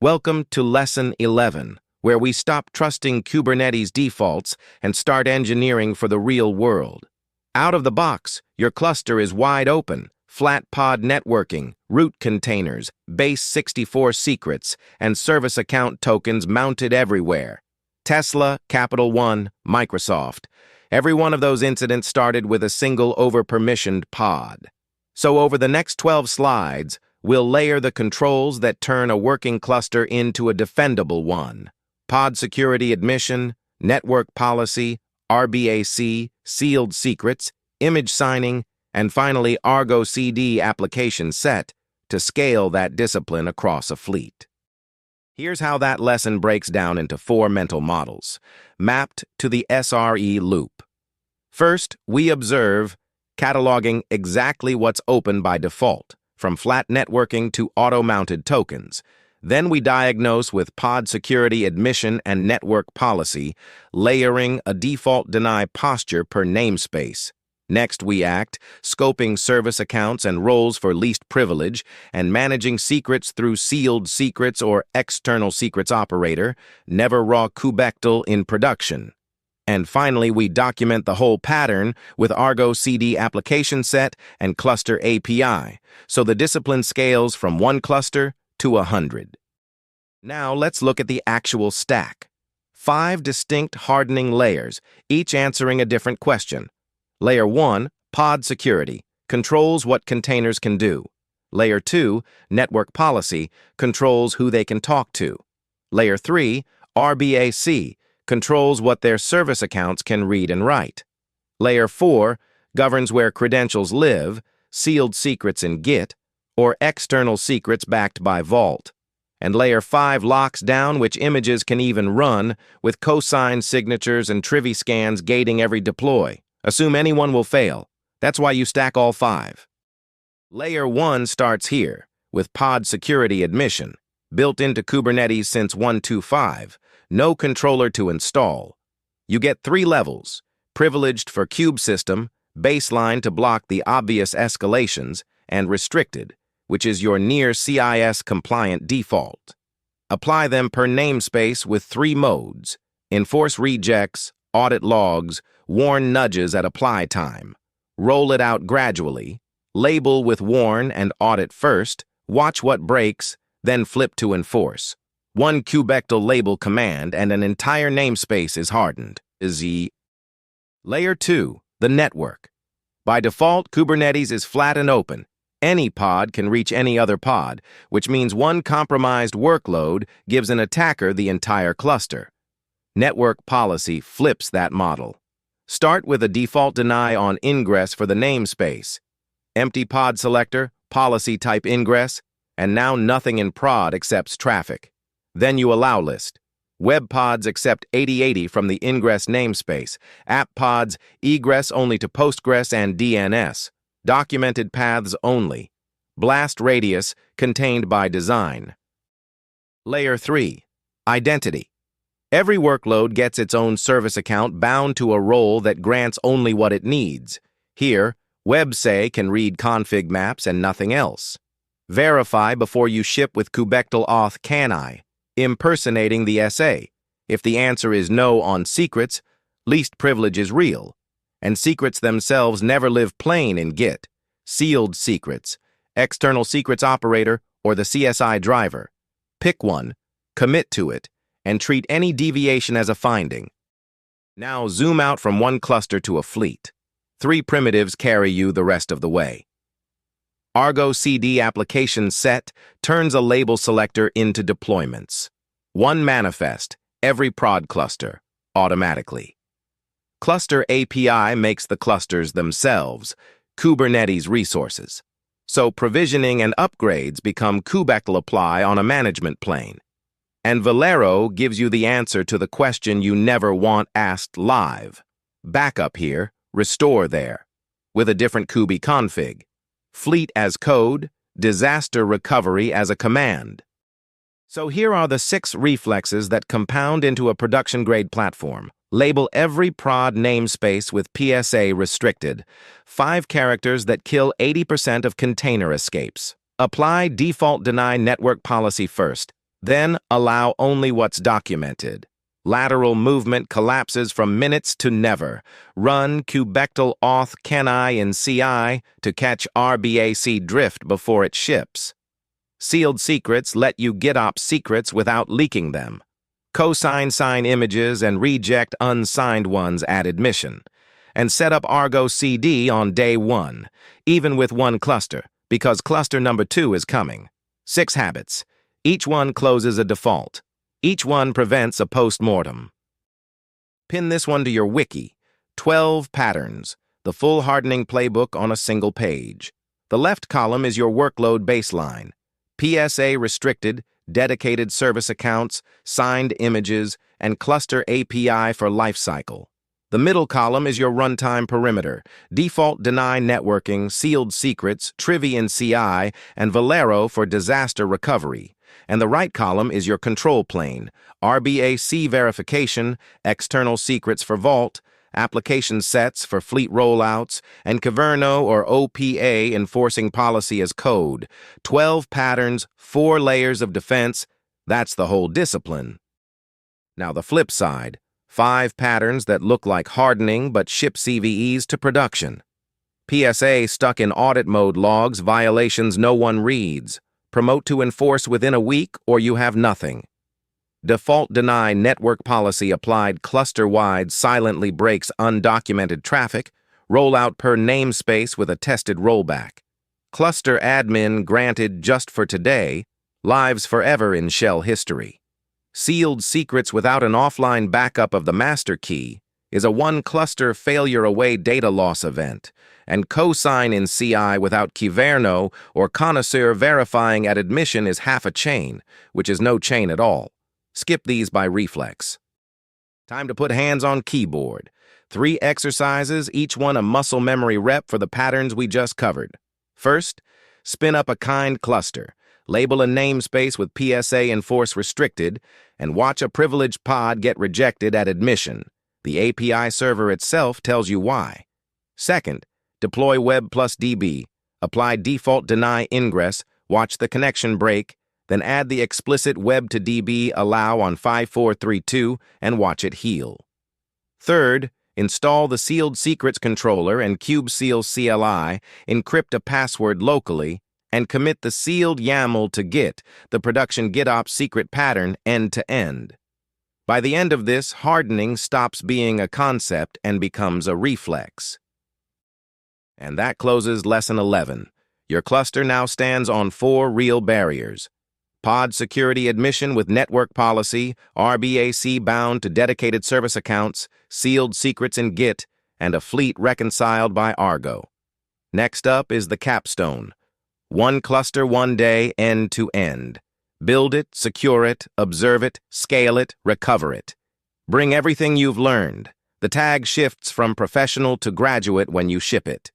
Welcome to Lesson 11, where we stop trusting Kubernetes defaults and start engineering for the real world. Out of the box, your cluster is wide open, flat pod networking, root containers, base 64 secrets, and service account tokens mounted everywhere. Tesla, Capital One, Microsoft. Every one of those incidents started with a single over-permissioned pod. So over the next 12 slides, we'll layer the controls that turn a working cluster into a defendable one. Pod security admission, network policy, RBAC, sealed secrets, image signing, and finally Argo CD ApplicationSet to scale that discipline across a fleet. Here's how that lesson breaks down into 4 mental models, mapped to the SRE loop. First, we observe cataloging exactly what's open by default, from flat networking to auto-mounted tokens. Then we diagnose with pod security admission and network policy, layering a default deny posture per namespace. Next, we act, scoping service accounts and roles for least privilege, and managing secrets through sealed secrets or external secrets operator, never raw kubectl in production. And finally, we document the whole pattern with Argo CD ApplicationSet and Cluster API, so the discipline scales from 1 cluster to 100. Now let's look at the actual stack. 5 distinct hardening layers, each answering a different question. Layer 1, pod security, controls what containers can do. Layer 2, network policy, controls who they can talk to. Layer 3, RBAC, controls what their service accounts can read and write. Layer 4 governs where credentials live, sealed secrets in Git, or external secrets backed by Vault. And Layer 5 locks down which images can even run, with cosigned signatures and Trivy scans gating every deploy. Assume anyone will fail. That's why you stack all 5. Layer 1 starts here, with pod security admission, built into Kubernetes since 1.2.5. No controller to install. You get 3 levels, privileged for kube system, baseline to block the obvious escalations, and restricted, which is your near CIS compliant default. Apply them per namespace with 3 modes, enforce rejects, audit logs, warn nudges at apply time, roll it out gradually, label with warn and audit first, watch what breaks, then flip to enforce. 1 kubectl label command and an entire namespace is hardened. Layer 2, the network. By default, Kubernetes is flat and open. Any pod can reach any other pod, which means one compromised workload gives an attacker the entire cluster. Network policy flips that model. Start with a default deny on ingress for the namespace. Empty pod selector, policy type ingress, and now nothing in prod accepts traffic. Then you allow list. Web pods accept 8080 from the ingress namespace. App pods egress only to Postgres and DNS. Documented paths only. Blast radius contained by design. Layer 3, identity. Every workload gets its own service account bound to a role that grants only what it needs. Here, WebSay can read config maps and nothing else. Verify before you ship with kubectl auth CANI, impersonating the SA. If the answer is no on secrets, least privilege is real. And secrets themselves never live plain in Git. Sealed secrets, external secrets operator, or the CSI driver. Pick one, commit to it, and treat any deviation as a finding. Now zoom out from 1 cluster to a fleet. 3 primitives carry you the rest of the way. Argo CD ApplicationSet turns a label selector into deployments. 1 manifest, every prod cluster, automatically. Cluster API makes the clusters themselves, Kubernetes resources. So provisioning and upgrades become kubectl apply on a management plane. And Velero gives you the answer to the question you never want asked live. Backup here, restore there, with a different Kubi config. Fleet as code, disaster recovery as a command. So here are the 6 reflexes that compound into a production-grade platform. Label every prod namespace with PSA restricted, 5 characters that kill 80% of container escapes. Apply default deny network policy first, Then allow only what's documented. Lateral movement collapses from minutes to never. Run kubectl auth cani in CI to catch RBAC drift before it ships. Sealed secrets let you get op secrets without leaking them. Cosign sign images and reject unsigned ones at admission. And set up Argo CD on day 1, even with one cluster, because cluster number 2 is coming. 6 habits. Each one closes a default. Each one prevents a post-mortem. Pin this one to your wiki. 12 patterns, the full hardening playbook on a single page. The left column is your workload baseline. PSA restricted, dedicated service accounts, signed images, and cluster API for lifecycle. The middle column is your runtime perimeter, default deny networking, sealed secrets, Trivy in CI, and Velero for disaster recovery. And the right column is your control plane, RBAC verification, external secrets for vault, application sets for fleet rollouts, and Kubernetes or OPA enforcing policy as code. 12 patterns, 4 layers of defense. That's the whole discipline. Now the flip side, 5 patterns that look like hardening but ship CVEs to production. PSA stuck in audit mode logs, violations no one reads. Promote to enforce within a week or you have nothing. Default deny network policy applied cluster-wide silently breaks undocumented traffic, rollout per namespace with a tested rollback. Cluster admin granted just for today, lives forever in shell history. Sealed secrets without an offline backup of the master key is a one cluster failure away data loss event, and cosign in CI without Kubernetes or connoisseur verifying at admission is half a chain, which is no chain at all. Skip these by reflex. Time to put hands on keyboard. 3 exercises, each one a muscle memory rep for the patterns we just covered. First, spin up a kind cluster. Label a namespace with PSA enforce restricted, and watch a privileged pod get rejected at admission. The API server itself tells you why. Second, deploy web plus DB. Apply default deny ingress, watch the connection break, then add the explicit web to DB allow on 5432 and watch it heal. Third, install the sealed secrets controller and kubectl CLI, encrypt a password locally, and commit the sealed YAML to Git, the production GitOps secret pattern end-to-end. By the end of this, hardening stops being a concept and becomes a reflex. And that closes Lesson 11. Your cluster now stands on 4 real barriers. Pod security admission with NetworkPolicy, RBAC bound to dedicated service accounts, sealed secrets in Git, and a fleet reconciled by Argo. Next up is the Capstone. One cluster, one day, end to end. Build it, secure it, observe it, scale it, recover it. Bring everything you've learned. The tag shifts from professional to graduate when you ship it.